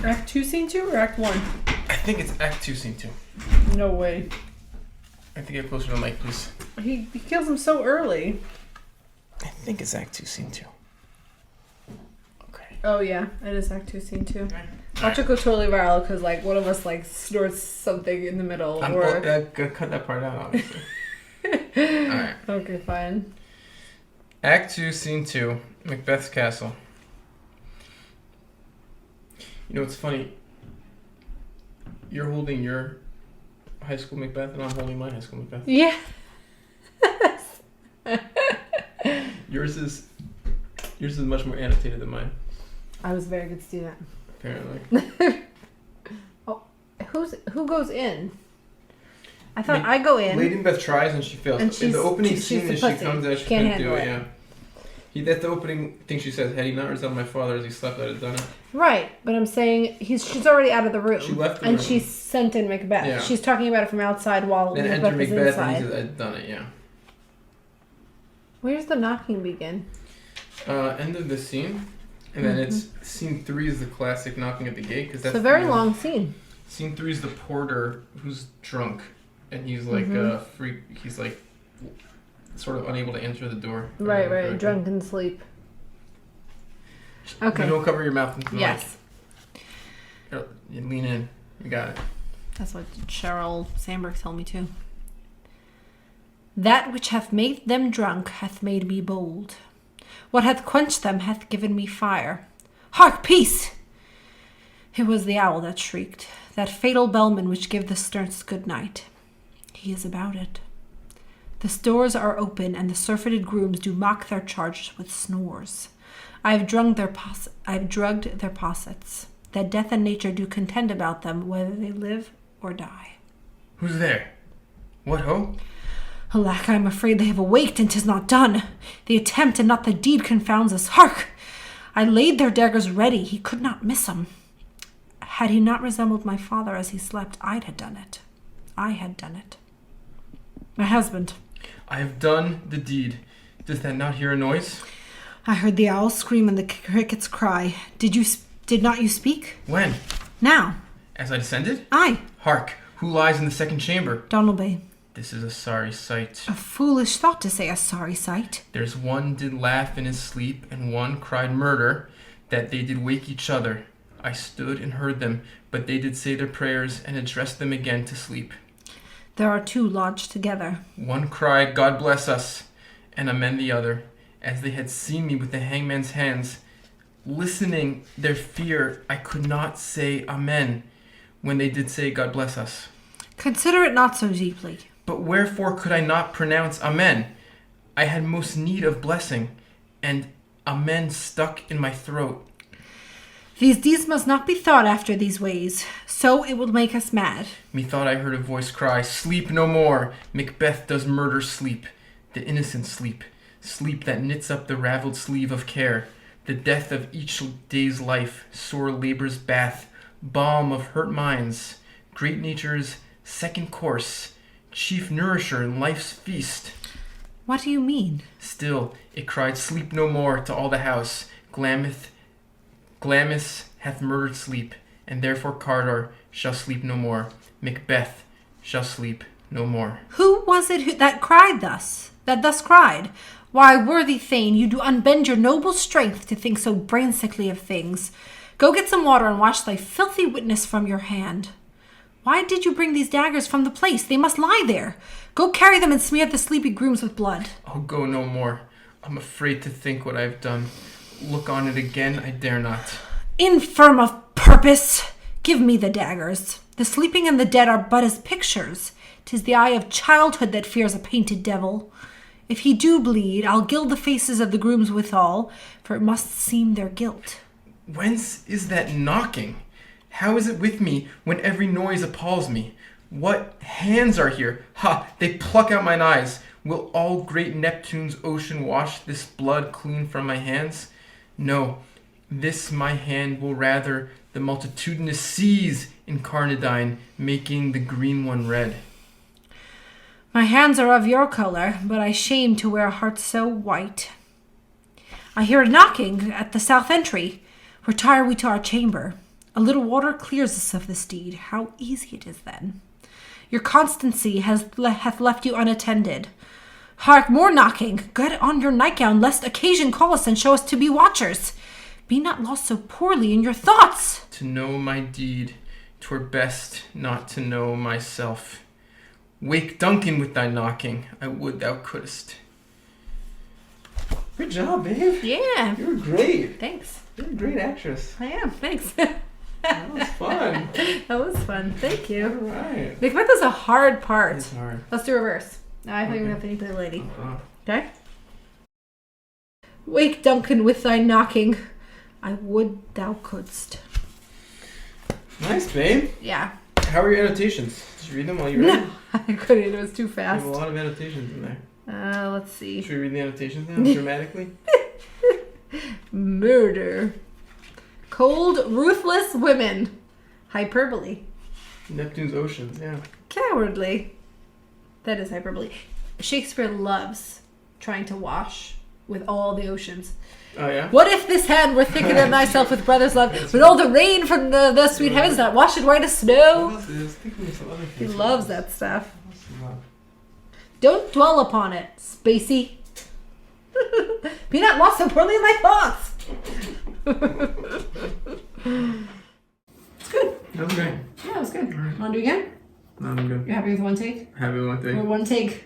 Act 2, Scene 2 or Act 1? I think it's Act 2, Scene 2. No way. I think get closer to the mic, please. He kills him so early. I think it's Act 2, Scene 2. Okay. Oh, yeah. It is Act 2, Scene 2. Okay. Watch it go totally viral because, like, one of us, like, snorts something in the middle. Or... cut that part out, obviously. Alright. Okay, fine. Act 2, Scene 2. Macbeth's Castle. You know what's funny? You're holding your high school Macbeth and I'm holding my high school Macbeth. Yeah. Yours is much more annotated than mine. I was very good student. Apparently. Oh, who goes in? I thought I go in. Lady Macbeth tries and she fails. And in the opening she's scene, the as she pussy. comes out, she Can't can't do handle it. it. Yeah. That's the opening thing she says. Had he not resembled my father as he slept, I'd have done it. Right, but I'm saying she's already out of the room. She left the and room. she's sent in Macbeth. Yeah. She's talking about it from outside while Then Macbeth enter is Macbeth inside. and he says, I'd done it, yeah. Where's the knocking begin? End of the scene. And then it's scene 3 is the classic knocking at the gate. Cause that's It's a very long scene. Scene 3 is the porter who's drunk. And he's like freak. He's like sort of unable to enter the door. Right. Drunken sleep. Okay. But don't cover your mouth into the Yes. mic. You lean in. You got it. That's what Cheryl Sandberg told me too. That which hath made them drunk hath made me bold. What hath quenched them hath given me fire. Hark, peace! It was the owl that shrieked, that fatal bellman which give the sternest good night. He is about it. The doors are open, and the surfeited grooms do mock their charges with snores. I have drugged their possets, that death and nature do contend about them, whether they live or die. Who's there? What ho? Alack, I am afraid they have awaked, and 'tis not done. The attempt and not the deed confounds us. Hark! I laid their daggers ready. He could not miss 'em. Had he not resembled my father as he slept, I'd have done it. I had done it. My husband. I have done the deed. Does that not hear a noise? I heard the owl scream and the crickets cry. Did not you speak? When? Now. As I descended? Aye. Hark! Who lies in the second chamber? Donalbain. This is a sorry sight. A foolish thought to say a sorry sight. There's one did laugh in his sleep, and one cried murder, that they did wake each other. I stood and heard them, but they did say their prayers, and addressed them again to sleep. There are two lodged together. One cried, God bless us, and amen the other, as they had seen me with the hangman's hands. Listening their fear, I could not say amen, when they did say God bless us. Consider it not so deeply. But wherefore could I not pronounce amen? I had most need of blessing, and amen stuck in my throat. These deeds must not be thought after these ways, so it will make us mad. Methought I heard a voice cry, Sleep no more! Macbeth does murder sleep, the innocent sleep, sleep that knits up the raveled sleeve of care, the death of each day's life, sore labor's bath, balm of hurt minds, great nature's second course, chief nourisher in life's feast. What do you mean? Still, it cried, Sleep no more to all the house. Glamis hath murdered sleep, and therefore Cardor shall sleep no more. Macbeth shall sleep no more. Who was it that thus cried? Why, worthy Thane, you do unbend your noble strength to think so brain-sickly of things. Go get some water and wash thy filthy witness from your hand. Why did you bring these daggers from the place? They must lie there. Go carry them and smear the sleepy grooms with blood. I'll go no more. I'm afraid to think what I've done. Look on it again, I dare not. Infirm of purpose! Give me the daggers. The sleeping and the dead are but as pictures. 'Tis the eye of childhood that fears a painted devil. If he do bleed, I'll gild the faces of the grooms withal, for it must seem their guilt. Whence is that knocking? How is it with me when every noise appalls me? What hands are here? Ha! They pluck out mine eyes. Will all great Neptune's ocean wash this blood clean from my hands? No, this my hand will rather the multitudinous seas incarnadine, making the green one red. My hands are of your color, but I shame to wear a heart so white. I hear a knocking at the south entry. Retire we to our chamber. A little water clears us of this deed. How easy it is then. Your constancy hath left you unattended. Hark, more knocking. Get on your nightgown, lest occasion call us and show us to be watchers. Be not lost so poorly in your thoughts. To know my deed, 'twere best not to know myself. Wake Duncan with thy knocking, I would thou couldst. Good job, babe. Yeah. You were great. Thanks. You're a great actress. I am. Thanks. That was fun. That was fun. Thank All you. right. Macbeth is a hard part. It's hard. Let's do reverse. Now I think we Okay. have to play the lady. Uh-huh. Okay? Wake Duncan with thy knocking. I would thou couldst. Nice, babe. Yeah. How are your annotations? Did you read them while you read? No, I couldn't. It was too There's fast. a lot of annotations in there. Let's see. Should we read the annotations now, dramatically? Murder. Cold, ruthless women. Hyperbole. Neptune's oceans, yeah. Cowardly. That is hyperbole. Shakespeare loves trying to wash with all the oceans. Oh, yeah? What if this hand were thicker than thyself with brother's love, with all the rain from the sweet heavens that wash it white as What snow? else is thinking of some other He things. loves that stuff. What else do you love? Don't dwell upon it, Spacey. Be not lost so poorly in my thoughts. It's good. That was great. Yeah, it was good. All right. Want to do again? No, I'm good. You happy with one take? Happy one thing. Or one take?